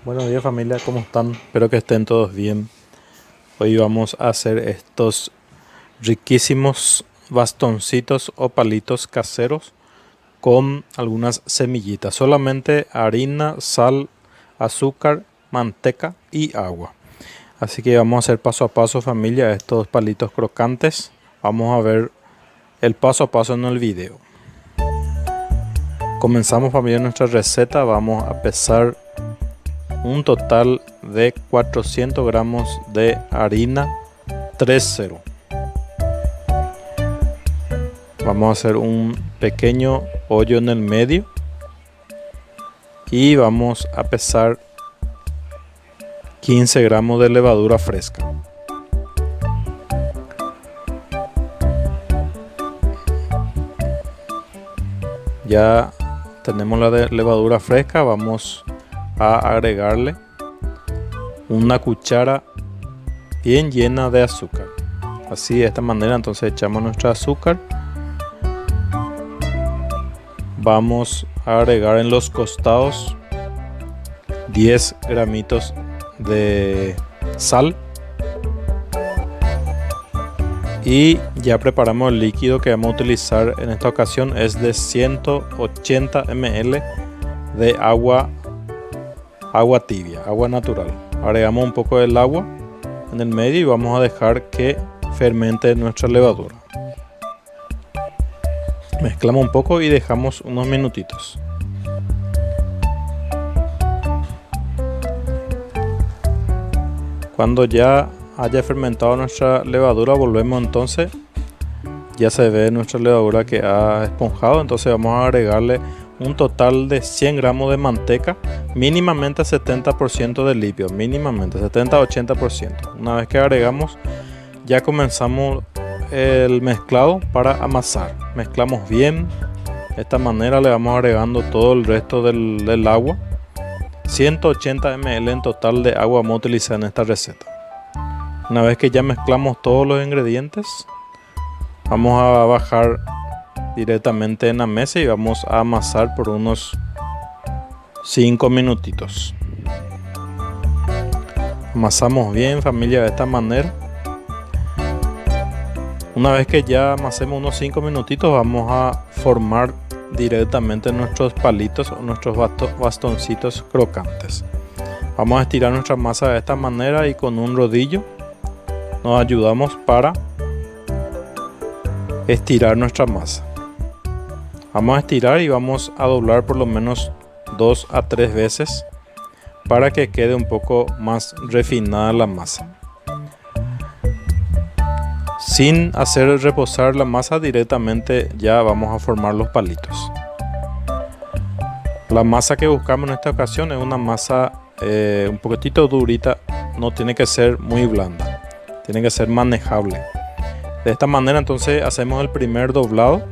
Buenos días familia, ¿cómo están? Espero que estén todos bien. Hoy vamos a hacer estos riquísimos bastoncitos o palitos caseros con algunas semillitas. Solamente harina, sal, azúcar, manteca y agua. Así que vamos a hacer paso a paso familia estos palitos crocantes. Vamos a ver el paso a paso en el video. Comenzamos familia nuestra receta. Vamos a pesar un total de 400 gramos de harina 3-0. Vamos a hacer un pequeño hoyo en el medio y vamos a pesar 15 gramos de levadura fresca. Ya tenemos la levadura fresca, vamos a agregarle una cuchara bien llena de azúcar. Así de esta manera entonces echamos nuestro azúcar. Vamos a agregar en los costados 10 gramitos de sal. Y ya preparamos el líquido que vamos a utilizar en esta ocasión. Es de 180 ml de agua tibia, agua natural. Agregamos un poco del agua en el medio y vamos a dejar que fermente nuestra levadura. Mezclamos un poco y dejamos unos minutitos. Cuando ya haya fermentado nuestra levadura, volvemos entonces. Ya se ve nuestra levadura que ha esponjado, entonces vamos a agregarle un total de 100 gramos de manteca, mínimamente 70% de líquido, mínimamente 70-80%. Una vez que agregamos, ya comenzamos el mezclado para amasar. Mezclamos bien, de esta manera le vamos agregando todo el resto del agua. 180 ml en total de agua vamos a utilizar en esta receta. Una vez que ya mezclamos todos los ingredientes, vamos a bajar directamente en la mesa y vamos a amasar por unos 5 minutitos. Amasamos bien familia de esta manera. Una vez que ya amasemos unos 5 minutitos, vamos a formar directamente nuestros palitos o nuestros bastoncitos crocantes. Vamos a estirar nuestra masa de esta manera y con un rodillo nos ayudamos para estirar nuestra masa. Vamos a estirar y vamos a doblar por lo menos 2 a 3 veces para que quede un poco más refinada la masa. Sin hacer reposar la masa, directamente ya vamos a formar los palitos. La masa que buscamos en esta ocasión es una masa un poquitito durita, no tiene que ser muy blanda, tiene que ser manejable. De esta manera entonces hacemos el primer doblado.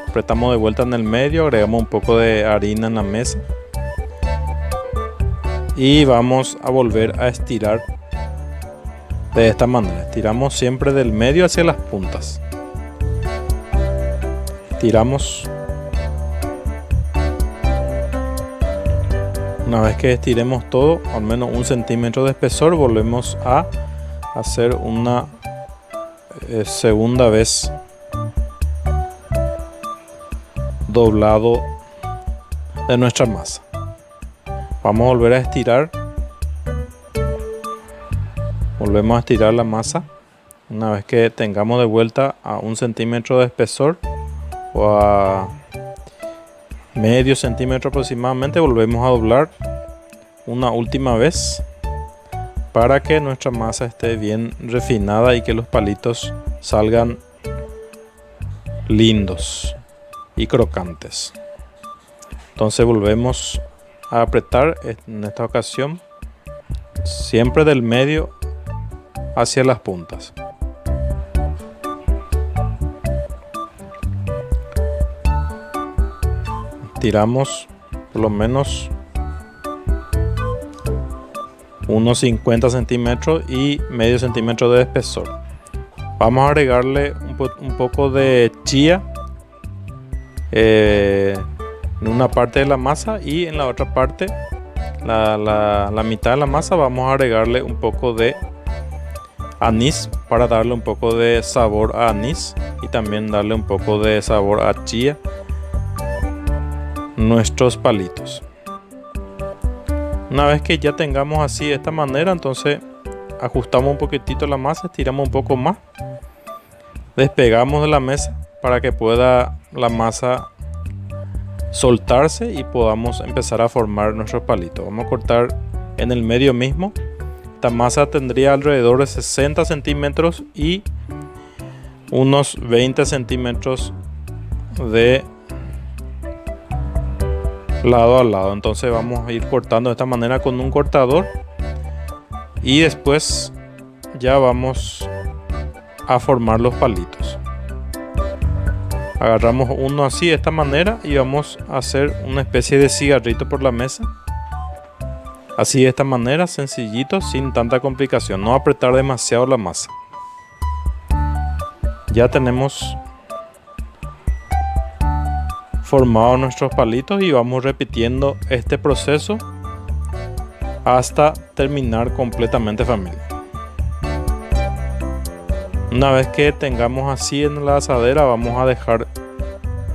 Apretamos de vuelta en el medio, agregamos un poco de harina en la mesa y vamos a volver a estirar de esta manera. Estiramos siempre del medio hacia las puntas. Estiramos. Una vez que estiremos todo, al menos 1 centímetro de espesor, volvemos a hacer una segunda vez doblado de nuestra masa. Vamos a volver a estirar. Volvemos a estirar la masa. Una vez que tengamos de vuelta a 1 centímetro de espesor o a medio centímetro aproximadamente, volvemos a doblar una última vez para que nuestra masa esté bien refinada y que los palitos salgan lindos y crocantes. Entonces volvemos a apretar en esta ocasión siempre del medio hacia las puntas. Tiramos por lo menos unos 50 centímetros y medio centímetro de espesor. Vamos a agregarle un poco de chía en una parte de la masa y en la otra parte la mitad de la masa, vamos a agregarle un poco de anís para darle un poco de sabor a anís y también darle un poco de sabor a chía nuestros palitos. Una vez que ya tengamos así de esta manera, entonces ajustamos un poquitito la masa, estiramos un poco más, despegamos de la mesa para que pueda la masa soltarse y podamos empezar a formar nuestros palitos. Vamos a cortar en el medio mismo. Esta masa tendría alrededor de 60 centímetros y unos 20 centímetros de lado a lado. Entonces vamos a ir cortando de esta manera con un cortador y después ya vamos a formar los palitos. Agarramos uno así de esta manera y vamos a hacer una especie de cigarrito por la mesa. Así de esta manera, sencillito, sin tanta complicación. No apretar demasiado la masa. Ya tenemos formados nuestros palitos y vamos repitiendo este proceso hasta terminar completamente, familia. Una vez que tengamos así en la asadera, vamos a dejar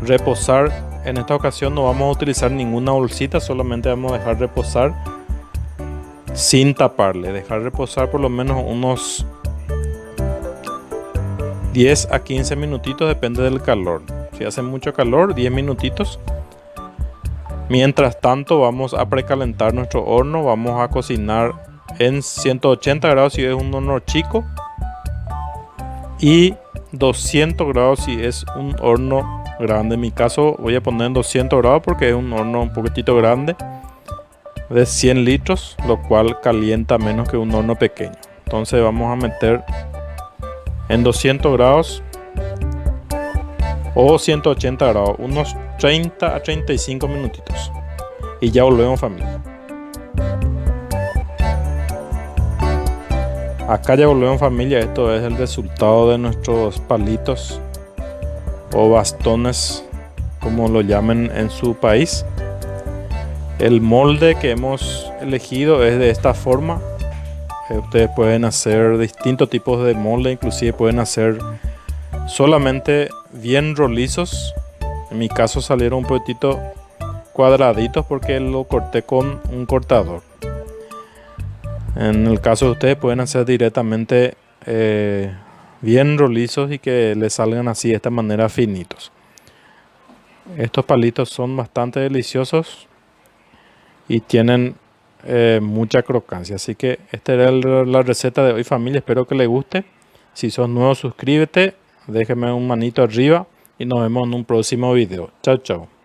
reposar. En esta ocasión no vamos a utilizar ninguna bolsita, solamente vamos a dejar reposar sin taparle. Dejar reposar por lo menos unos 10 a 15 minutitos, depende del calor. Si hace mucho calor, 10 minutitos. Mientras tanto vamos a precalentar nuestro horno. Vamos a cocinar en 180 grados si es un horno chico y 200 grados si es un horno grande. En mi caso voy a poner en 200 grados porque es un horno un poquitito grande de 100 litros, lo cual calienta menos que un horno pequeño. Entonces vamos a meter en 200 grados o 180 grados unos 30 a 35 minutitos y ya volvemos, familia. Acá ya volvemos, familia. Esto es el resultado de nuestros palitos o bastones, como lo llamen en su país. El molde que hemos elegido es de esta forma. Ustedes pueden hacer distintos tipos de molde, inclusive pueden hacer solamente bien rolizos. En mi caso salieron un poquitito cuadraditos porque lo corté con un cortador. En el caso de ustedes pueden hacer directamente bien rolizos y que les salgan así de esta manera finitos. Estos palitos son bastante deliciosos y tienen mucha crocancia. Así que esta era la receta de hoy, familia. Espero que les guste. Si sos nuevo, suscríbete, déjeme un manito arriba y nos vemos en un próximo video. Chao, chao.